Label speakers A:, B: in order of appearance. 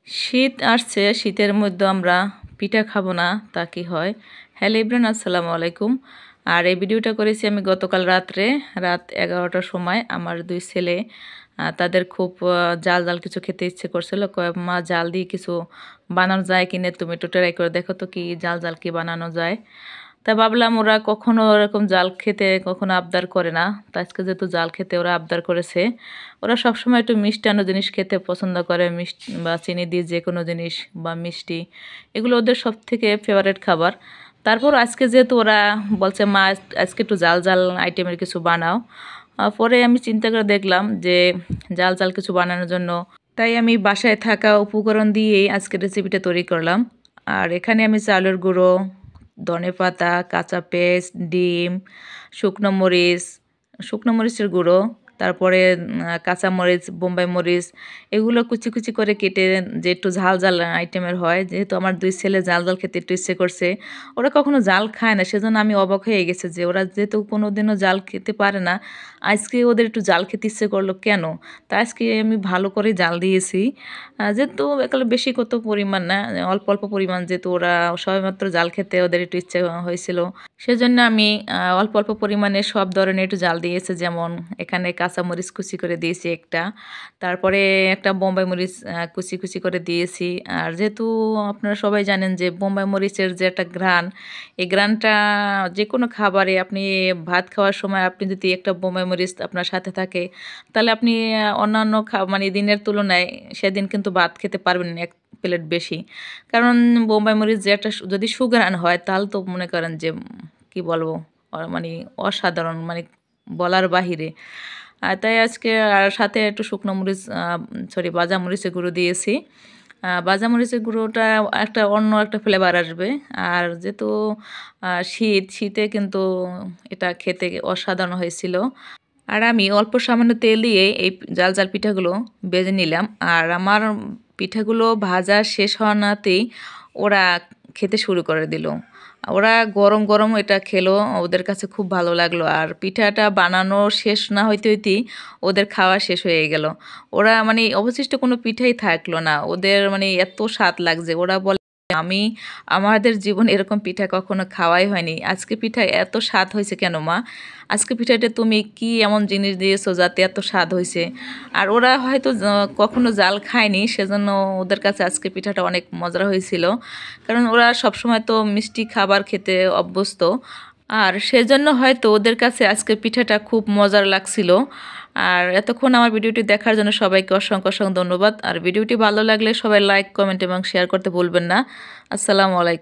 A: শীত আসছে, শীতের মধ্যে আমরা পিঠা খাবো না তা কি হয়? হ্যালো এভরিওয়ান, আসসালামু আলাইকুম। আর এই ভিডিওটা করেছি আমি গতকাল রাত 11টার সময়। আমার দুই ছেলে তাদের খুব জাল জাল কিছু খেতে ইচ্ছে করছিল। কয় মা, জাল দিয়ে কিছু বানানো যায় কিনে, তুমি একটু ট্রাই করে দেখো তো কি জাল জাল কি বানানো যায়। তা ভাবলাম ওরা কখনো এরকম জাল খেতে কখনো আবদার করে না, তা আজকে যেহেতু জাল খেতে ওরা আবদার করেছে। ওরা সবসময় একটু মিষ্টান্ন জিনিস খেতে পছন্দ করে, মিষ্টি বা চিনি দিয়ে যে কোনো জিনিস বা মিষ্টি, এগুলো ওদের সব থেকে ফেভারিট খাবার। তারপর আজকে যেহেতু ওরা বলছে মা আজকে একটু জাল জাল আইটেমের কিছু বানাও, পরে আমি চিন্তা করে দেখলাম যে জাল জাল কিছু বানানোর জন্য তাই আমি বাসায় থাকা উপকরণ দিয়েই আজকে রেসিপিটা তৈরি করলাম। আর এখানে আমি চালের গুঁড়ো, ধনেপাতা, কাঁচা পেঁয়াজ, ডিম, শুকনো মরিচ, শুকনো মরিচের গুঁড়ো, তারপরে কাঁচামরিচ, বোম্বাই মরিচ, এগুলো কুচি কুচি করে কেটে, যে একটু ঝাল ঝাল আইটেমের হয়, যেহেতু আমার দুই ছেলে ঝাল ঝাল খেতে একটু ইচ্ছে করছে। ওরা কখনো জাল খায় না, সেজন্য আমি অবাক হয়ে গেছে যে ওরা যেহেতু কোনোদিনও জাল খেতে পারে না, আজকে ওদের একটু জাল খেতে ইচ্ছে করলো কেন। তা আজকে আমি ভালো করে জাল দিয়েছি, যেহেতু একেবারে বেশি কত পরিমাণ না, অল্প অল্প পরিমাণ, যেহেতু ওরা সবেমাত্র জাল খেতে ওদের একটু ইচ্ছে হয়েছিল, সেজন্য আমি অল্প অল্প পরিমাণে সব ধরনের একটু জাল দিয়েছি। যেমন এখানে কাঁচামরিচ কুচি করে দিয়েছি একটা, তারপরে একটা বোম্বাই মরিচ কুচি কুচি করে দিয়েছি। আর যেহেতু আপনারা সবাই জানেন যে বোম্বাই মরিচের যে একটা ঘ্রাণ, এই ঘ্রাণটা যে কোনো খাবারে, আপনি ভাত খাওয়ার সময় আপনি যদি একটা বোম্বাই মরিচ আপনার সাথে থাকে, তাহলে আপনি অন্যান্য মানে দিনের তুলনায় সেদিন কিন্তু ভাত খেতে পারবেন এক প্লেট বেশি। কারণ বোম্বাই মরিচ যে একটা যদি সুঘ্রাণ হয়, তাহলে তো মনে করেন যে কি বলবো, মানে অসাধারণ, মানে বলার বাহিরে। আর তাই আজকে আর সাথে একটু শুকনো মরিচ, সরি ভাজা মরিচের গুঁড়ো দিয়েছি। ভাজা মরিচের গুঁড়োটা একটা অন্য একটা ফ্লেভার আসবে। আর যেহেতু শীতে কিন্তু এটা খেতে অসাধারণ হয়েছিল। আর আমি অল্প সামান্য তেল দিয়ে এই জাল জাল পিঠাগুলো ভেজে নিলাম। আর আমার পিঠাগুলো ভাজা শেষ হওয়া নাতেই ওরা খেতে শুরু করে দিল। ওরা গরম গরম এটা খেলো, ওদের কাছে খুব ভালো লাগলো। আর পিঠাটা বানানো শেষ না হইতে হইতেই ওদের খাওয়া শেষ হয়ে গেল। ওরা মানে অবশিষ্ট কোনো পিঠাই থাকলো না, ওদের মানে এত স্বাদ লাগছে। ওরা বলে আমি আমাদের জীবন এরকম পিঠা কখনো খাওয়াই হয়নি, আজকে পিঠা এত স্বাদ হয়েছে কেন মা, আজকে পিঠাটা তুমি কি এমন জিনিস দিয়েছো যাতে এত স্বাদ হয়েছে। আর ওরা হয়তো কখনো জাল খায়নি, সেজন্য ওদের কাছে আজকে পিঠাটা অনেক মজার হয়েছিল। কারণ ওরা সবসময় তো মিষ্টি খাবার খেতে অভ্যস্ত, আর সেজন্য হয়তো ওদের কাছে আজকে পিঠাটা খুব মজার লাগছিল। আর এতক্ষণ আমার ভিডিওটি দেখার জন্য সবাইকে অসংখ্য অসংখ্য ধন্যবাদ। আর ভিডিওটি ভালো লাগলে সবাই লাইক, কমেন্ট এবং শেয়ার করতে ভুলবেন না। আসসালামু আলাইকুম।